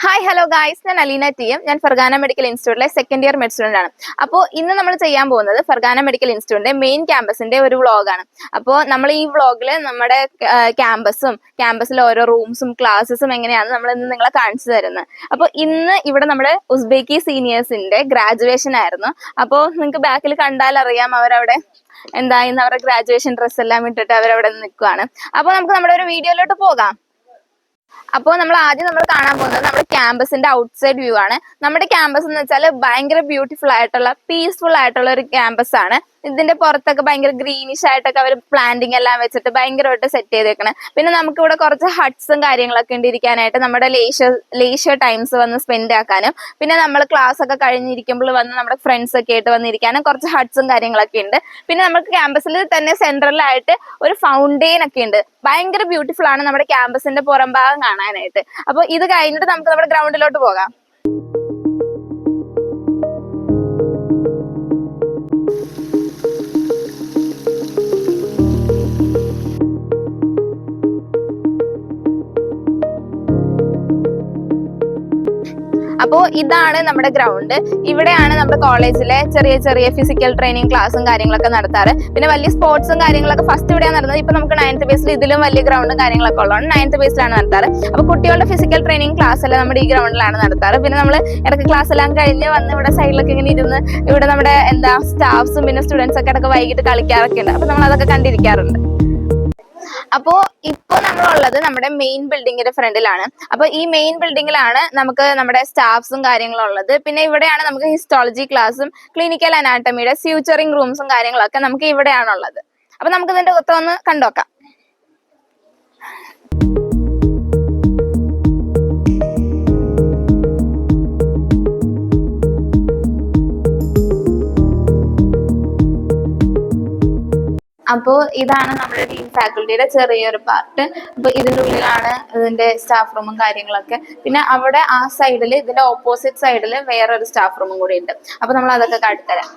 Hi hello guys, ഞാൻ Aleena T M. ഞാൻ Pargana medical ഇൻസ്റ്റിറ്റ്യൂട്ടിലെ സെക്കൻഡ് ഇയർ മെഡിസിൻ ആണ്. അപ്പോൾ ഇന്ന് നമ്മൾ ചെയ്യാൻ പോകുന്നത് ഫർഗാന മെഡിക്കൽ ഇൻസ്റ്റിറ്റ്യൂട്ടിന്റെ മെയിൻ ക്യാമ്പസിന്റെ ഒരു വ്ളോഗാണ്. അപ്പോൾ നമ്മൾ ഈ വ്ളോഗിൽ നമ്മുടെ ക്യാമ്പസിലെ ഓരോ റൂംസും ക്ലാസ്സസും എങ്ങനെയാണ് നമ്മൾ ഇന്ന് നിങ്ങളെ കാണിച്ചു തരുന്നത്. അപ്പോൾ ഇന്ന് ഇവിടെ നമ്മുടെ ഉസ്ബെക്കി സീനിയേഴ്സിന്റെ ഗ്രാജുവേഷൻ ആയിരുന്നു. അപ്പോൾ നിങ്ങൾക്ക് ബാക്കിൽ കണ്ടാൽ അറിയാം അവരവിടെ ഇന്ന് അവരുടെ ഗ്രാജുവേഷൻ ഡ്രസ്സ് എല്ലാം ഇട്ടിട്ട് അവരവിടെ നിൽക്കുവാണ്. അപ്പോൾ നമുക്ക് നമ്മുടെ ഒരു വീഡിയോയിലോട്ട് പോകാം. അപ്പോൾ നമ്മൾ കാണാൻ പോകുന്നത് നമ്മുടെ ക്യാമ്പസിന്റെ ഔട്ട്സൈഡ് വ്യൂ ആണ്. നമ്മുടെ ക്യാമ്പസ് എന്ന് വെച്ചാൽ ഭയങ്കര ബ്യൂട്ടിഫുൾ ആയിട്ടുള്ള പീസ്ഫുൾ ആയിട്ടുള്ള ഒരു ക്യാമ്പസ് ആണ്. ഇതിന്റെ പുറത്തൊക്കെ ഭയങ്കര ഗ്രീനിഷ് ആയിട്ടൊക്കെ അവർ പ്ലാന്റിങ് എല്ലാം വെച്ചിട്ട് ഭയങ്കരമായിട്ട് സെറ്റ് ചെയ്തേക്കണം. പിന്നെ നമുക്ക് ഇവിടെ കുറച്ച് ഹട്ട്സും കാര്യങ്ങളൊക്കെ ഇരിക്കാനായിട്ട് നമ്മുടെ ലേഷ്യർ ടൈംസ് വന്ന് സ്പെൻഡ് ആക്കാനും, പിന്നെ നമ്മൾ ക്ലാസ് ഒക്കെ കഴിഞ്ഞിരിക്കുമ്പോൾ വന്ന് നമ്മുടെ ഫ്രണ്ട്സ് ഒക്കെ ആയിട്ട് വന്നിരിക്കാനും കുറച്ച് ഹട്ട്സും കാര്യങ്ങളൊക്കെ ഉണ്ട്. പിന്നെ നമുക്ക് ക്യാമ്പസിൽ തന്നെ സെൻട്രലായിട്ട് ഒരു ഫൗണ്ടെയിൻ ഒക്കെ ഉണ്ട്. ഭയങ്കര ബ്യൂട്ടിഫുൾ ആണ് നമ്മുടെ ക്യാമ്പസിന്റെ പുറം ഭാഗം കാണാനായിട്ട്. അപ്പൊ ഇത് കഴിഞ്ഞിട്ട് നമുക്ക് നമ്മുടെ ഗ്രൗണ്ടിലോട്ട് പോകാം. അപ്പോൾ ഇതാണ് നമ്മുടെ ഗ്രൗണ്ട്. ഇവിടെയാണ് നമ്മുടെ കോളേജിലെ ചെറിയ ചെറിയ ഫിസിക്കൽ ട്രെയിനിങ് ക്ലാസ്സും കാര്യങ്ങളൊക്കെ നടത്താറ്. പിന്നെ വലിയ സ്പോർട്സും കാര്യങ്ങളൊക്കെ ഫസ്റ്റ് ഇവിടെയാണ് നടന്നത്. ഇപ്പൊ നമുക്ക് 9th ബേസിൽ ഇതിലും വലിയ ഗ്രൗണ്ടും കാര്യങ്ങളൊക്കെ ഉള്ളതാണ് 9th ബേസിലാണ് നടത്താറ്. അപ്പൊ കുട്ടികളുടെ ഫിസിക്കൽ ട്രെയിനിങ് ക്ലാസ് എല്ലാം നമ്മുടെ ഈ ഗ്രൗണ്ടിലാണ് നടത്താറ്. പിന്നെ നമ്മൾ ഇടയ്ക്ക് ക്ലാസ് എല്ലാം കഴിഞ്ഞ് വന്ന് ഇവിടെ സൈഡിലൊക്കെ ഇങ്ങനെ ഇരുന്ന് ഇവിടെ നമ്മുടെ സ്റ്റാഫ്സും പിന്നെ സ്റ്റുഡൻസ് ഒക്കെ ഇടയ്ക്ക് വൈകിട്ട് കളിക്കാറൊക്കെ ഉണ്ട്. അപ്പൊ നമ്മൾ അതൊക്കെ കണ്ടിരിക്കാറുണ്ട്. അപ്പോ ഇപ്പൊ നമ്മളുള്ളത് നമ്മുടെ മെയിൻ ബിൽഡിങ്ങിന്റെ ഫ്രണ്ടിലാണ്. അപ്പൊ ഈ മെയിൻ ബിൽഡിങ്ങിലാണ് നമുക്ക് നമ്മുടെ സ്റ്റാഫ്സും കാര്യങ്ങളും ഉള്ളത്. പിന്നെ ഇവിടെയാണ് നമുക്ക് ഹിസ്റ്റോളജി ക്ലാസ്സും ക്ലിനിക്കൽ അനാട്ടമിയുടെ ഫ്യൂച്ചറിംഗ് റൂംസും കാര്യങ്ങളൊക്കെ നമുക്ക് ഇവിടെയാണുള്ളത്. അപ്പൊ നമുക്ക് ഇതിന്റെ ഒന്ന് കണ്ടോക്കാം. അപ്പോൾ ഇതാണ് നമ്മുടെ ഡീൻ ഫാക്കൽറ്റിയുടെ ചെറിയൊരു പാർട്ട്. അപ്പോൾ ഇതിൻ്റെ ഉള്ളിലാണ് ഇതിന്റെ സ്റ്റാഫ് റൂമും കാര്യങ്ങളൊക്കെ. പിന്നെ അവിടെ ആ സൈഡിൽ ഇതിന്റെ ഓപ്പോസിറ്റ് സൈഡിൽ വേറൊരു സ്റ്റാഫ് റൂമും കൂടി ഉണ്ട്. അപ്പൊ നമ്മൾ അതൊക്കെ കാട്ടിത്തരാം.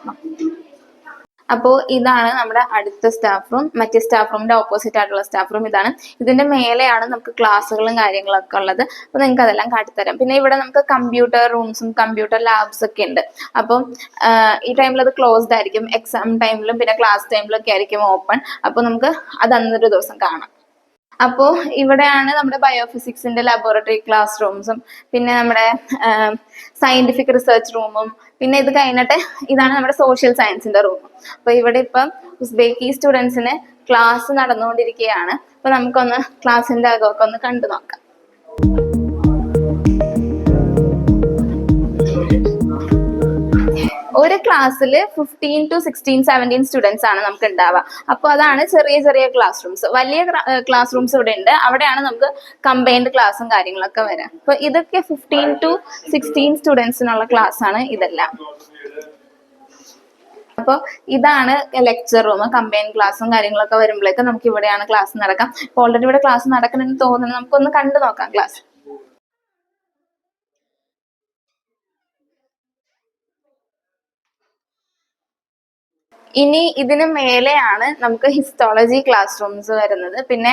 അപ്പോൾ ഇതാണ് നമ്മുടെ അടുത്ത സ്റ്റാഫ് റൂം. മറ്റേ സ്റ്റാഫ് റൂമിന്റെ ഓപ്പോസിറ്റ് ആയിട്ടുള്ള സ്റ്റാഫ് റൂം ഇതാണ്. ഇതിന്റെ മേലെയാണ് നമുക്ക് ക്ലാസ്സുകളും കാര്യങ്ങളൊക്കെ ഉള്ളത്. അപ്പോൾ നിങ്ങൾക്ക് അതെല്ലാം കാട്ടിത്തരാം. പിന്നെ ഇവിടെ നമുക്ക് കമ്പ്യൂട്ടർ റൂംസും കമ്പ്യൂട്ടർ ലാബ്സ് ഒക്കെ ഉണ്ട്. അപ്പം ഈ ടൈമിൽ അത് ക്ലോസ്ഡ് ആയിരിക്കും. എക്സാം ടൈമിലും പിന്നെ ക്ലാസ് ടൈമിലും ഒക്കെ ആയിരിക്കും ഓപ്പൺ. അപ്പോൾ നമുക്ക് അത് അന്നൊരു ദിവസം കാണാം. അപ്പോൾ ഇവിടെയാണ് നമ്മുടെ ബയോഫിസിക്സിന്റെ ലബോറട്ടറി ക്ലാസ് റൂംസും പിന്നെ നമ്മുടെ സയന്റിഫിക് റിസർച്ച് റൂമും പിന്നെ ഇത് കഴിഞ്ഞിട്ട് ഇതാണ് നമ്മുടെ സോഷ്യൽ സയൻസിന്റെ റൂമും. അപ്പൊ ഇവിടെ ഇപ്പം ഉസ്ബെക്കി സ്റ്റുഡൻസിന് ക്ലാസ് നടന്നുകൊണ്ടിരിക്കുകയാണ്. അപ്പൊ നമുക്കൊന്ന് ക്ലാസ്സിന്റെ അകമൊക്കെ ഒന്ന് കണ്ടു നോക്കാം. ഒരു ക്ലാസ്സിൽ 15 to 16, 17 സ്റ്റുഡൻസ് ആണ് നമുക്ക് ഉണ്ടാവുക. അപ്പോൾ അതാണ് ചെറിയ ചെറിയ ക്ലാസ് റൂംസ്. വലിയ ക്ലാസ് റൂംസ് ഇവിടെ ഉണ്ട്. അവിടെയാണ് നമുക്ക് കമ്പൈൻഡ് ക്ലാസ്സും കാര്യങ്ങളൊക്കെ വരാം. അപ്പൊ ഇതൊക്കെ 15 to 16 സ്റ്റുഡൻസിനുള്ള ക്ലാസ് ആണ് ഇതെല്ലാം. അപ്പോൾ ഇതാണ് ലെക്ചർ റൂം. കമ്പൈൻഡ് ക്ലാസ്സും കാര്യങ്ങളൊക്കെ വരുമ്പോഴേക്ക് നമുക്ക് ഇവിടെയാണ് ക്ലാസ് നടക്കാം. ഓൾറെഡി ഇവിടെ ക്ലാസ് നടക്കണമെന്ന് തോന്നുന്നു. നമുക്കൊന്ന് കണ്ടു നോക്കാം ക്ലാസ്. ഇനി ഇതിന് മേലെയാണ് നമുക്ക് ഹിസ്റ്റോളജി ക്ലാസ് റൂംസ് വരുന്നത്. പിന്നെ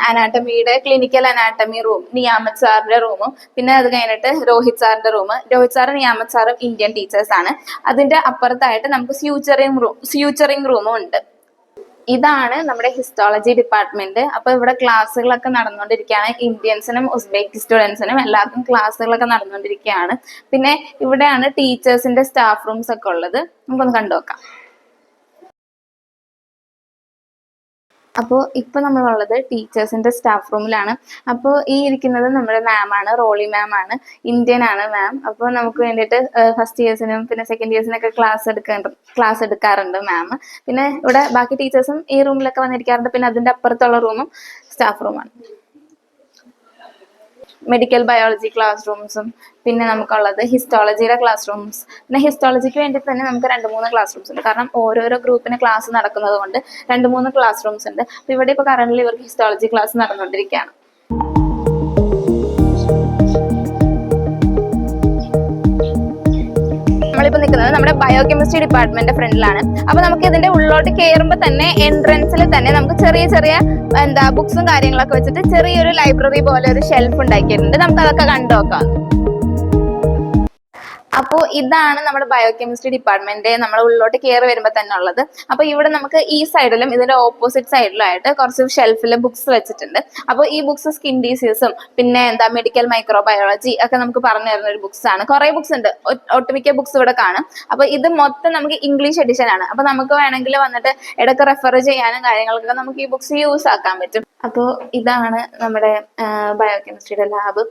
അനാട്ടമിയുടെ ക്ലിനിക്കൽ അനാട്ടമി റൂം, നിയാമത് സാറിന്റെ റൂമും പിന്നെ അത് കഴിഞ്ഞിട്ട് രോഹിത് സാറിന്റെ റൂം. രോഹിത് സാറും നിയാമത് സാറും ഇന്ത്യൻ ടീച്ചേഴ്സ് ആണ്. അതിന്റെ അപ്പുറത്തായിട്ട് നമുക്ക് ഫ്യൂച്ചറിംഗ് റൂമും ഉണ്ട്. ഇതാണ് നമ്മുടെ ഹിസ്റ്റോളജി ഡിപ്പാർട്ട്മെന്റ്. അപ്പൊ ഇവിടെ ക്ലാസ്സുകളൊക്കെ നടന്നുകൊണ്ടിരിക്കുകയാണ്. ഇന്ത്യൻസിനും ഉസ്ബെക്ക് സ്റ്റുഡൻസിനും എല്ലാവർക്കും ക്ലാസ്സുകളൊക്കെ നടന്നുകൊണ്ടിരിക്കുകയാണ്. പിന്നെ ഇവിടെയാണ് ടീച്ചേഴ്സിന്റെ സ്റ്റാഫ് റൂംസ് ഒക്കെ ഉള്ളത്. നമുക്കൊന്ന് കണ്ടുനോക്കാം. അപ്പോൾ ഇപ്പൊ നമ്മളുള്ളത് ടീച്ചേഴ്സിന്റെ സ്റ്റാഫ് റൂമിലാണ്. അപ്പോൾ ഈ ഇരിക്കുന്നത് നമ്മുടെ മാം ആണ്, റോളി മാം ആണ്, ഇന്ത്യൻ ആണ് മാം. അപ്പോൾ നമുക്ക് വേണ്ടിയിട്ട് ഫസ്റ്റ് ഇയേഴ്സിനും പിന്നെ സെക്കൻഡ് ഇയേഴ്സിനൊക്കെ ക്ലാസ് എടുക്കാറുണ്ട് മാം. പിന്നെ ഇവിടെ ബാക്കി ടീച്ചേഴ്സും ഈ റൂമിലൊക്കെ വന്നിരിക്കാറുണ്ട്. പിന്നെ അതിന്റെ അപ്പുറത്തുള്ള റൂമും സ്റ്റാഫ് റൂമാണ്. മെഡിക്കൽ ബയോളജി ക്ലാസ് റൂംസും പിന്നെ നമുക്കുള്ളത് ഹിസ്റ്റോളജിയുടെ ക്ലാസ് റൂംസ്. പിന്നെ ഹിസ്റ്റോളജിക്ക് വേണ്ടി തന്നെ നമുക്ക് 2-3 ക്ലാസ് റൂംസ് ഉണ്ട്. കാരണം ഓരോരോ ഗ്രൂപ്പിന് ക്ലാസ് നടക്കുന്നത് കൊണ്ട് 2-3 ക്ലാസ് റൂംസ് ഉണ്ട്. അപ്പൊ ഇവിടെ ഇപ്പൊ കറന്റ് ഇവർക്ക് ഹിസ്റ്റോളജി ക്ലാസ് നടന്നുകൊണ്ടിരിക്കുകയാണ്. നമ്മളിപ്പോ നിൽക്കുന്നത് നമ്മുടെ ബയോകെമിസ്ട്രി ഡിപ്പാർട്ട്മെന്റ് ഫ്രണ്ടിലാണ്. അപ്പൊ നമുക്ക് ഇതിന്റെ ഉള്ളോട്ട് കയറുമ്പോൾ തന്നെ എൻട്രൻസിൽ തന്നെ നമുക്ക് ചെറിയ ചെറിയ ബുക്സും കാര്യങ്ങളൊക്കെ വെച്ചിട്ട് ചെറിയൊരു ലൈബ്രറി പോലെ ഒരു ഷെൽഫ് ഉണ്ടാക്കിയിട്ടുണ്ട്. നമുക്ക് അതൊക്കെ കണ്ടു നോക്കാം. അപ്പോൾ ഇതാണ് നമ്മുടെ ബയോകെമിസ്ട്രി ഡിപ്പാർട്ട്മെന്റ് നമ്മൾ ഉള്ളിലോട്ട് കയറി വരുമ്പോൾ തന്നെ ഉള്ളത്. അപ്പോൾ ഇവിടെ നമുക്ക് ഈ സൈഡിലും ഇതിന്റെ ഓപ്പോസിറ്റ് സൈഡിലും ആയിട്ട് കുറച്ച് ഷെൽഫിൽ ബുക്സ് വെച്ചിട്ടുണ്ട്. അപ്പോൾ ഈ ബുക്സ് സ്കിൻ ഡിസീസും പിന്നെ എന്താ മെഡിക്കൽ മൈക്രോബയോളജി ഒക്കെ നമുക്ക് പറഞ്ഞു തരുന്ന ഒരു ബുക്സ് ആണ്. കുറെ ബുക്സ് ഉണ്ട്, ഒട്ടുമിക്ക ബുക്സ് ഇവിടെ കാണും. അപ്പോൾ ഇത് മൊത്തം നമുക്ക് ഇംഗ്ലീഷ് എഡിഷൻ ആണ്. അപ്പോൾ നമുക്ക് വേണമെങ്കിൽ വന്നിട്ട് ഇടയ്ക്ക് റെഫർ ചെയ്യാനും കാര്യങ്ങൾക്കൊക്കെ നമുക്ക് ഈ ബുക്സ് യൂസ് ആക്കാൻ പറ്റും. അപ്പോൾ ഇതാണ് നമ്മുടെ ബയോകെമിസ്ട്രിയുടെ ലാബ്.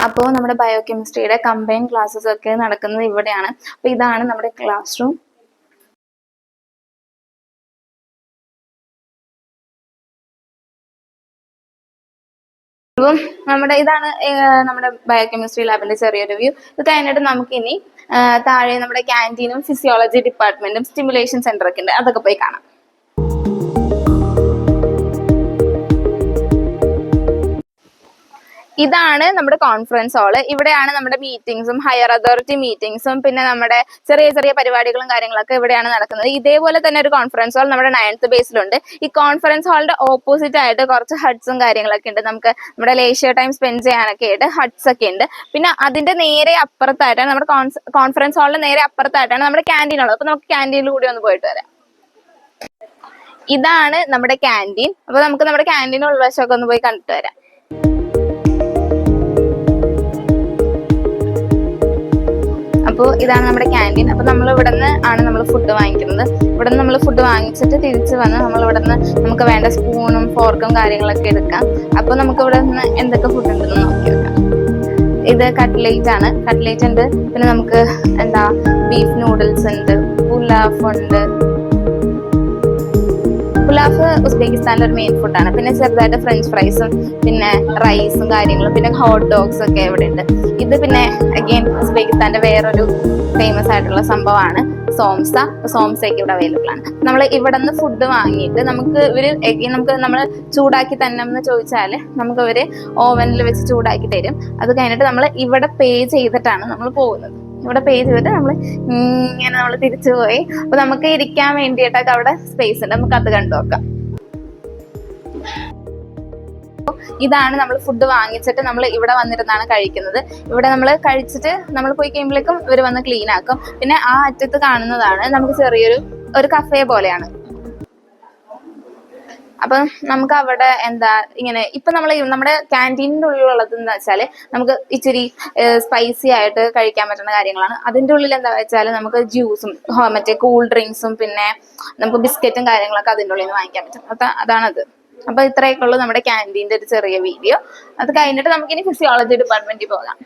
അപ്പോൾ നമ്മുടെ ബയോകെമിസ്ട്രിയുടെ കമ്പൈൻ ക്ലാസ്സസ് ഒക്കെ നടക്കുന്നത് ഇവിടെയാണ്. അപ്പോൾ ഇതാണ് നമ്മുടെ ക്ലാസ് റൂം. അപ്പം ഇതാണ് നമ്മുടെ ബയോകെമിസ്ട്രി ലാബിന്റെ ചെറിയൊരു വ്യൂ. ഇത് കഴിഞ്ഞിട്ട് നമുക്കിനി താഴെ നമ്മുടെ ക്യാൻറ്റീനും ഫിസിയോളജി ഡിപ്പാർട്ട്മെന്റും സ്റ്റിമുലേഷൻ സെന്റർ ഒക്കെ ഉണ്ട്, അതൊക്കെ പോയി കാണാം. ഇതാണ് നമ്മുടെ കോൺഫറൻസ് ഹാള്. ഇവിടെയാണ് നമ്മുടെ മീറ്റിംഗ്സും ഹയർ അതോറിറ്റി മീറ്റിംഗ്സും പിന്നെ നമ്മുടെ ചെറിയ ചെറിയ പരിപാടികളും കാര്യങ്ങളൊക്കെ ഇവിടെയാണ് നടക്കുന്നത്. ഇതേപോലെ തന്നെ ഒരു കോൺഫറൻസ് ഹാൾ നമ്മുടെ 9th ബേസിലുണ്ട്. ഈ കോൺഫറൻസ് ഹാളിന്റെ ഓപ്പോസിറ്റ് ആയിട്ട് കുറച്ച് ഹട്ട്സും കാര്യങ്ങളൊക്കെ ഉണ്ട്. നമുക്ക് നമ്മുടെ ലേഷ്യർ ടൈം സ്പെൻഡ് ചെയ്യാനൊക്കെ ആയിട്ട് ഹട്ട്സ് ഒക്കെ ഉണ്ട്. പിന്നെ അതിന്റെ നേരെ അപ്പുറത്തായിട്ടാണ് നമ്മുടെ കോൺഫറൻസ് ഹാളിന്റെ നേരെ അപ്പുറത്തായിട്ടാണ് നമ്മുടെ ക്യാൻറ്റീൻ ഉള്ളത്. അപ്പൊ നമുക്ക് ക്യാൻറ്റീനിൽ കൂടി ഒന്ന് പോയിട്ട് വരാം. ഇതാണ് നമ്മുടെ ക്യാൻറ്റീൻ. അപ്പൊ നമുക്ക് നമ്മുടെ ക്യാൻറ്റീൻ ഉൾവശമൊക്കെ ഒന്ന് പോയി കണ്ടിട്ട് വരാം. അപ്പോൾ ഇതാണ് നമ്മുടെ ക്യാൻറ്റീൻ. അപ്പോൾ നമ്മൾ ഇവിടെ നിന്ന് ആണ് നമ്മൾ ഫുഡ് വാങ്ങിക്കുന്നത്. ഇവിടെ നിന്ന് നമ്മൾ ഫുഡ് വാങ്ങിച്ചിട്ട് തിരിച്ച് വന്ന് നമ്മൾ ഇവിടെ നിന്ന് നമുക്ക് വേണ്ട സ്പൂണും ഫോർക്കും കാര്യങ്ങളൊക്കെ എടുക്കാം. അപ്പോൾ നമുക്ക് ഇവിടെ നിന്ന് എന്തൊക്കെ ഫുഡ് ഉണ്ടെന്ന് നോക്കി വെക്കാം. ഇത് കട്ട്ലേറ്റ് ആണ്, കട്ട്ലേറ്റ് ഉണ്ട്. പിന്നെ നമുക്ക് എന്താ ബീഫ് നൂഡിൽസ് ഉണ്ട്, പുലാഫ് ഉണ്ട്. പുലാഫ് ഉസ്ബെക്കിസ്ഥാനിലെ ഒരു മെയിൻ ഫുഡാണ്. പിന്നെ ചെറുതായിട്ട് ഫ്രഞ്ച് ഫ്രൈസും പിന്നെ റൈസും കാര്യങ്ങളും പിന്നെ ഹോട്ട് ഡോഗ്സ് ഒക്കെ ഇവിടെ ഉണ്ട്. ഇത് പിന്നെ അഗെയിൻ ഉസ്ബെക്കിസ്ഥാന്റെ വേറൊരു ഫേമസ് ആയിട്ടുള്ള സംഭവമാണ് സോംസ. സോംസയൊക്കെ ഇവിടെ അവൈലബിൾ ആണ്. നമ്മൾ ഇവിടെ നിന്ന് ഫുഡ് വാങ്ങിയിട്ട് നമുക്ക് നമ്മൾ ചൂടാക്കി തന്നെ എന്ന് ചോദിച്ചാൽ നമുക്ക് ഇവര് ഓവനിൽ വെച്ച് ചൂടാക്കി തരും. അത് കഴിഞ്ഞിട്ട് നമ്മൾ ഇവിടെ പേ ചെയ്തിട്ടാണ് നമ്മൾ പോകുന്നത്. ഇവിടെ പേ ചെയ്തിട്ട് നമ്മൾ തിരിച്ചു പോയി. അപ്പൊ നമുക്ക് ഇരിക്കാൻ വേണ്ടിയിട്ടൊക്കെ അവിടെ സ്പേസ് ഉണ്ട്, നമുക്ക് അത് കണ്ടു നോക്കാം. ഇതാണ് നമ്മൾ ഫുഡ് വാങ്ങിച്ചിട്ട് നമ്മൾ ഇവിടെ വന്നിരുന്നാണ് കഴിക്കുന്നത്. ഇവിടെ നമ്മൾ കഴിച്ചിട്ട് നമ്മൾ പോയി കഴിയുമ്പോഴേക്കും ഇവർ വന്ന് ക്ലീൻ ആക്കും. പിന്നെ ആ അറ്റത്ത് കാണുന്നതാണ് നമുക്ക് ചെറിയൊരു കഫേ പോലെയാണ്. അപ്പൊ നമുക്ക് അവിടെ എന്താ ഇങ്ങനെ ഇപ്പൊ നമ്മുടെ ക്യാൻറ്റീനിന്റെ ഉള്ളിലുള്ളത് എന്താ വെച്ചാല് നമുക്ക് ഇച്ചിരി സ്പൈസി ആയിട്ട് കഴിക്കാൻ പറ്റുന്ന കാര്യങ്ങളാണ്. അതിന്റെ ഉള്ളിൽ എന്താ വെച്ചാൽ നമുക്ക് ജ്യൂസും മറ്റേ കൂൾ ഡ്രിങ്ക്സും പിന്നെ നമുക്ക് ബിസ്ക്കറ്റും കാര്യങ്ങളൊക്കെ അതിന്റെ ഉള്ളിൽ നിന്ന് വാങ്ങിക്കാൻ പറ്റും. അതാണത്. അപ്പൊ ഇത്രയൊക്കെ ഉള്ളൂ നമ്മുടെ ക്യാൻറ്റീൻ്റെ ഒരു ചെറിയ വീഡിയോ. അത് കഴിഞ്ഞിട്ട് നമുക്കിനി ഫിസിയോളജി ഡിപ്പാർട്ട്മെന്റിൽ പോകാം.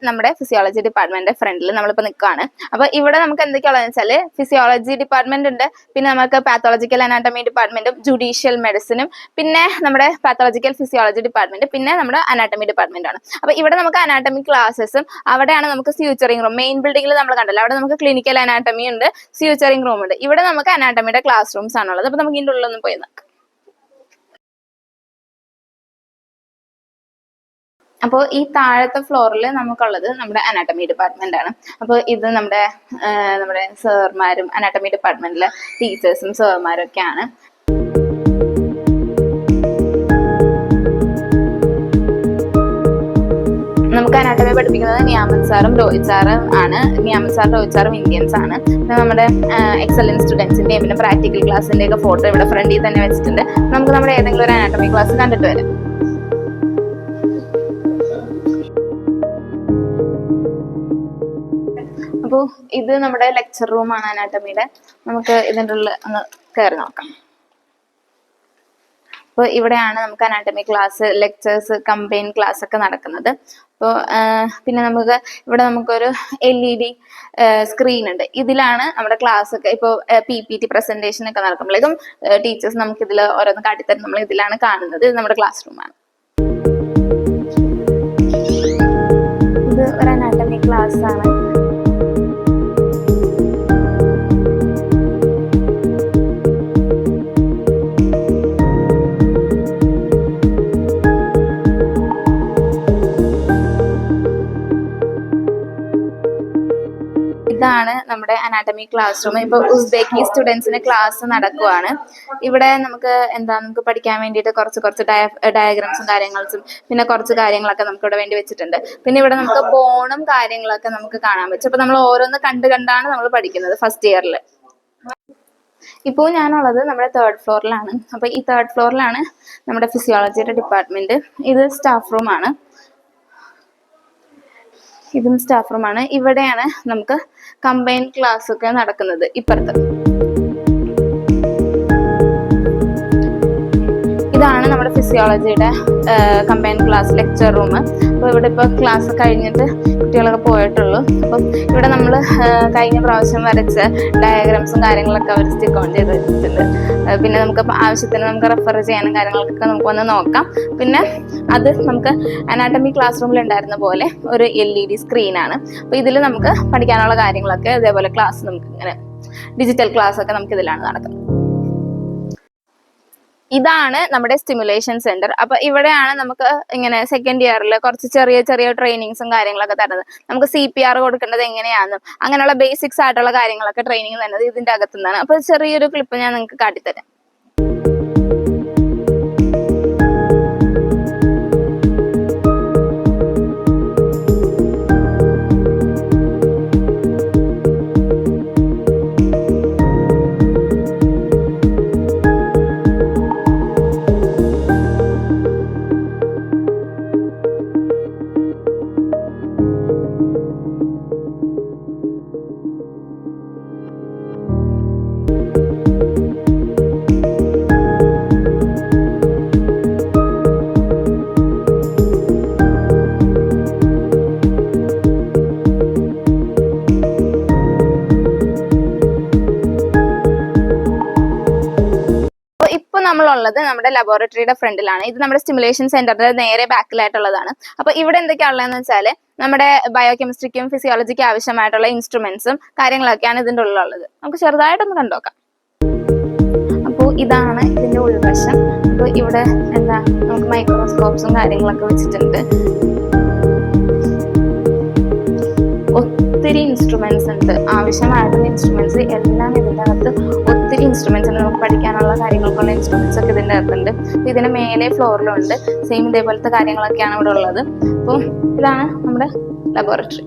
നമ്മുടെ ഫിസിയോളജി ഡിപ്പാർട്ട്മെന്റ് ഫ്രണ്ടിൽ നമ്മളിപ്പോൾ നിൽക്കുകയാണ്. അപ്പൊ ഇവിടെ നമുക്ക് എന്തൊക്കെയാണെന്ന് വെച്ചാൽ ഫിസിയോളജി ഡിപ്പാർട്ട്മെന്റ് ഉണ്ട്, പിന്നെ നമുക്ക് പാത്തോളജിക്കൽ അനാട്ടമി ഡിപ്പാർട്ട്മെന്റും ജുഡീഷ്യൽ മെഡിസിനും പിന്നെ നമ്മുടെ പാത്തോളജിക്കൽ ഫിസിയോളജി ഡിപ്പാർട്ട്മെന്റ് പിന്നെ നമ്മുടെ അനാട്ടമി ഡിപ്പാർട്ട്മെന്റ് ആണ്. അപ്പൊ ഇവിടെ നമുക്ക് അനാട്ടമി ക്ലാസ്സസും അവിടെയാണ് നമുക്ക് സ്യൂച്ചറിംഗ് റൂം. മെയിൻ ബിൽഡിംഗിൽ നമ്മൾ കണ്ടല്ലോ, അവിടെ നമുക്ക് ക്ലിനിക്കൽ അനാട്ടമി ഉണ്ട്, സ്യൂച്ചറിംഗ് റൂം ഉണ്ട്. ഇവിടെ നമുക്ക് അനാട്ടമിയുടെ ക്ലാസ് റൂംസ് ആണുള്ളത്. അപ്പൊ നമുക്ക് ഇതിൻ്റെ ഉള്ളിലൊന്നും പോയി നോക്കാം. അപ്പോൾ ഈ താഴത്തെ ഫ്ലോറിൽ നമുക്കുള്ളത് നമ്മുടെ അനാട്ടമി ഡിപ്പാർട്ട്മെന്റ് ആണ്. അപ്പോൾ ഇത് നമ്മുടെ സാർമാരും അനാട്ടമി ഡിപ്പാർട്ട്മെന്റിലെ ടീച്ചേഴ്സും സാർമാരും ഒക്കെയാണ്. നമുക്ക് അനാട്ടമി പഠിപ്പിക്കുന്നത് നിയാമത് സാറും രോഹിത് സാറും ആണ്. നിയാമത് സാറും രോഹിത് സാറും ഇന്ത്യൻസ് ആണ്. നമ്മുടെ എക്സലൻസ് സ്റ്റുഡൻസിന്റെയും പിന്നെ പ്രാക്ടിക്കൽ ക്ലാസ്സിന്റെ ഒക്കെ ഫോട്ടോ ഇവിടെ ഫ്രണ്ടിൽ തന്നെ വെച്ചിട്ടുണ്ട്. നമുക്ക് നമ്മുടെ ഏതെങ്കിലും ഒരു അനാട്ടമി ക്ലാസ് കണ്ടിട്ട് വരാം. അപ്പോൾ ഇത് നമ്മുടെ ലെക്ചർ റൂമാണ് അനാട്ടമിയുടെ. നമുക്ക് ഇതിൻ്റെ ഉള്ളിൽ ഒന്ന് കയറി നോക്കാം. അപ്പോൾ ഇവിടെയാണ് നമുക്ക് anatomy class, lectures, combine class ഒക്കെ നടക്കുന്നത്. അപ്പോൾ പിന്നെ ഇവിടെ നമുക്കൊരു LED സ്ക്രീൻ ഉണ്ട്. ഇതിലാണ് നമ്മുടെ ക്ലാസ് ഒക്കെ ഇപ്പോൾ PPT പ്രസന്റേഷൻ ഒക്കെ നടക്കുമ്പോഴേക്കും ടീച്ചേഴ്സ് നമുക്ക് ഇതിൽ ഓരോന്ന് കാട്ടിത്തരും. നമ്മൾ ഇതിലാണ് കാണുന്നത്. ഇത് നമ്മുടെ ക്ലാസ് റൂമാണ്. ഇത് ഒരു അനാട്ടമി ക്ലാസ് ആണ്. ഇതാണ് നമ്മുടെ അനാട്ടമി ക്ലാസ് റൂം. ഇപ്പൊ ഉസ്ബെക്കി സ്റ്റുഡൻസിന് ക്ലാസ് നടക്കുവാണ്. ഇവിടെ നമുക്ക് പഠിക്കാൻ വേണ്ടിയിട്ട് കുറച്ച് ഡയഗ്രാംസും കാര്യങ്ങളും പിന്നെ കുറച്ച് കാര്യങ്ങളൊക്കെ നമുക്ക് ഇവിടെ വേണ്ടി വെച്ചിട്ടുണ്ട്. പിന്നെ ഇവിടെ നമുക്ക് ബോണും കാര്യങ്ങളൊക്കെ നമുക്ക് കാണാൻ പറ്റും. അപ്പൊ നമ്മൾ ഓരോന്ന് കണ്ടാണ് നമ്മൾ പഠിക്കുന്നത് ഫസ്റ്റ് ഇയറിൽ. ഇപ്പോൾ ഞാനുള്ളത് നമ്മുടെ 3rd ഫ്ലോറിലാണ്. അപ്പൊ ഈ 3rd ഫ്ലോറിലാണ് നമ്മുടെ ഫിസിയോളജിയുടെ ഡിപ്പാർട്ട്മെന്റ്. ഇത് സ്റ്റാഫ് റൂമാണ്. ഇതും സ്റ്റാഫ് റൂമാണ്. ഇവിടെയാണ് നമുക്ക് കമ്പൈൻ ക്ലാസ് ഒക്കെ നടക്കുന്നത്. ഇപ്പുറത്ത് ഇതാണ് നമ്മുടെ ഫിസിയോളജിയുടെ കമ്പൈൻ ക്ലാസ് ലെക്ചർ റൂം. അപ്പോൾ ഇവിടെ ഇപ്പോൾ ക്ലാസ് കഴിഞ്ഞിട്ട് കുട്ടികളൊക്കെ പോയിട്ടുള്ളൂ. അപ്പം ഇവിടെ നമ്മൾ കഴിഞ്ഞ പ്രാവശ്യം വരച്ച ഡയഗ്രാംസും കാര്യങ്ങളൊക്കെ അവർ സ്റ്റിക്ക് ഓൺ ചെയ്ത് വെച്ചിട്ടുണ്ട്. പിന്നെ നമുക്ക് ആവശ്യത്തിന് നമുക്ക് റെഫർ ചെയ്യാനും കാര്യങ്ങളൊക്കെ നമുക്ക് വന്ന് നോക്കാം. പിന്നെ അത് നമുക്ക് അനാട്ടമി ക്ലാസ് റൂമിൽ ഉണ്ടായിരുന്ന പോലെ ഒരു LED സ്ക്രീനാണ്. അപ്പോൾ ഇതിൽ നമുക്ക് പഠിക്കാനുള്ള കാര്യങ്ങളൊക്കെ ഇതേപോലെ ക്ലാസ് നമുക്ക് ഇങ്ങനെ ഡിജിറ്റൽ ക്ലാസ് ഒക്കെ നമുക്ക് ഇതിലാണ് നടക്കുന്നത്. ഇതാണ് നമ്മുടെ സ്റ്റിമുലേഷൻ സെന്റർ. അപ്പൊ ഇവിടെയാണ് നമുക്ക് ഇങ്ങനെ സെക്കൻഡ് ഇയറിൽ കുറച്ച് ചെറിയ ട്രെയിനിങ്സും കാര്യങ്ങളൊക്കെ തരുന്നത്. നമുക്ക് CPR കൊടുക്കേണ്ടത് എങ്ങനെയാണെന്നും അങ്ങനെയുള്ള ബേസിക്സ് ആയിട്ടുള്ള കാര്യങ്ങളൊക്കെ ട്രെയിനിങ് തരുന്നത് ഇതിന്റെ അകത്തുനിന്നാണ്. അപ്പൊ ചെറിയൊരു ക്ലിപ്പ് ഞാൻ നിങ്ങൾക്ക് കാട്ടിത്തരാം. നമ്മളുള്ളത് നമ്മുടെ ലബോറട്ടറിയുടെ ഫ്രണ്ടിലാണ്. ഇത് നമ്മുടെ സ്റ്റിമുലേഷൻ സെന്ററിന്റെ നേരെ ബാക്കിലായിട്ടുള്ളതാണ്. അപ്പൊ ഇവിടെ എന്തൊക്കെയാണുള്ളതെന്ന് വെച്ചാല് നമ്മുടെ ബയോകെമിസ്ട്രിക്കും ഫിസിയോളജിക്കും ആവശ്യമായിട്ടുള്ള ഇൻസ്ട്രുമെന്റ്സും കാര്യങ്ങളൊക്കെയാണ് ഇതിന്റെ ഉള്ളിലുള്ളത്. നമുക്ക് ചെറുതായിട്ടൊന്ന് കണ്ടുനോക്കാം. അപ്പോൾ ഇതാണ് ഇതിന്റെ ഉൾവശം. അപ്പോൾ ഇവിടെ നമുക്ക് മൈക്രോസ്കോപ്സും കാര്യങ്ങളൊക്കെ വെച്ചിട്ടുണ്ട്. ഒത്തിരി ഇൻസ്ട്രുമെന്റ്സ് ഉണ്ട്. ആവശ്യമായിട്ടുള്ള ഇൻസ്ട്രുമെന്റ്സ് എല്ലാം ഇതിൻ്റെ അകത്ത് ഒത്തിരി ഇൻസ്ട്രുമെന്റ്സ് ഉണ്ട്. നമുക്ക് പഠിക്കാനുള്ള കാര്യങ്ങൾക്കുള്ള ഇൻസ്ട്രുമെന്റ്സ് ഒക്കെ ഇതിൻ്റെ അകത്തുണ്ട്. ഇതിന് മേലെ ഫ്ലോറിലുണ്ട്. സെയിം ഇതേപോലത്തെ കാര്യങ്ങളൊക്കെയാണ് ഇവിടെ ഉള്ളത്. അപ്പോൾ ഇതാണ് നമ്മുടെ ലബോറട്ടറി.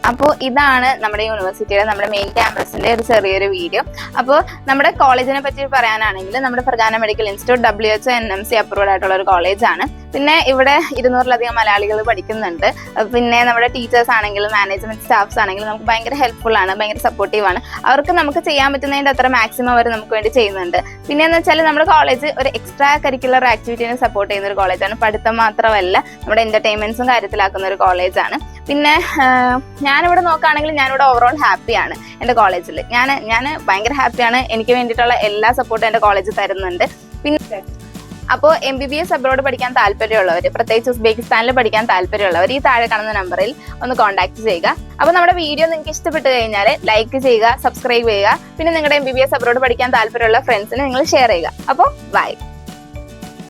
അപ്പോൾ ഇതാണ് നമ്മുടെ യൂണിവേഴ്സിറ്റിയുടെ നമ്മുടെ മെയിൻ ക്യാമ്പസിന്റെ ഒരു ചെറിയൊരു വീഡിയോ. അപ്പോൾ നമ്മുടെ കോളേജിനെ പറ്റി പറയാനാണെങ്കിൽ നമ്മുടെ Pargana medical institute WHO NMC approved ആയിട്ടുള്ള ഒരു കോളേജാണ്. പിന്നെ ഇവിടെ 200-ലധികം മലയാളികൾ പഠിക്കുന്നുണ്ട്. പിന്നെ നമ്മുടെ ടീച്ചേഴ്സ് ആണെങ്കിലും മാനേജ്മെന്റ് സ്റ്റാഫ്സ് ആണെങ്കിലും നമുക്ക് ഭയങ്കര ഹെൽപ്ഫുൾ ആണ്, ഭയങ്കര സപ്പോർട്ടീവ് ആണ്. അവർക്ക് നമുക്ക് ചെയ്യാൻ പറ്റുന്നതിന്റെ അത്ര മാക്സിമം അവർ നമുക്ക് വേണ്ടി ചെയ്യുന്നുണ്ട്. പിന്നെ എന്ന് വെച്ചാൽ നമ്മുടെ കോളേജ് ഒരു എക്സ്ട്രാ കരിക്കുലർ ആക്ടിവിറ്റിനെ സപ്പോർട്ട് ചെയ്യുന്ന ഒരു കോളേജാണ്. പഠിത്തം മാത്രമല്ല നമ്മുടെ എന്റർടൈൻമെന്റ്സും കാര്യത്തിലാക്കുന്ന ഒരു കോളേജാണ്. പിന്നെ ഞാനിവിടെ നോക്കുകയാണെങ്കിൽ ഞാനിവിടെ ഓവറോൾ ഹാപ്പിയാണ്. എൻ്റെ കോളേജിൽ ഞാൻ ഭയങ്കര ഹാപ്പിയാണ്. എനിക്ക് വേണ്ടിയിട്ടുള്ള എല്ലാ സപ്പോർട്ടും എൻ്റെ കോളേജ് തരുന്നുണ്ട്. പിന്നെ അപ്പോൾ MBBS അബ്രോഡ് പഠിക്കാൻ താല്പര്യമുള്ളവർ, പ്രത്യേകിച്ച് ഉസ്ബെക്കിസ്ഥാനിൽ പഠിക്കാൻ താല്പര്യമുള്ളവർ ഈ താഴെ കാണുന്ന നമ്പറിൽ ഒന്ന് കോൺടാക്ട് ചെയ്യുക. അപ്പോൾ നമ്മുടെ വീഡിയോ നിങ്ങൾക്ക് ഇഷ്ടപ്പെട്ട് കഴിഞ്ഞാൽ ലൈക്ക് ചെയ്യുക, സബ്സ്ക്രൈബ് ചെയ്യുക. പിന്നെ നിങ്ങളുടെ MBBS അബ്രോഡ് പഠിക്കാൻ താല്പര്യമുള്ള ഫ്രണ്ട്സിന് നിങ്ങൾ ഷെയർ ചെയ്യുക. അപ്പോൾ ബൈ.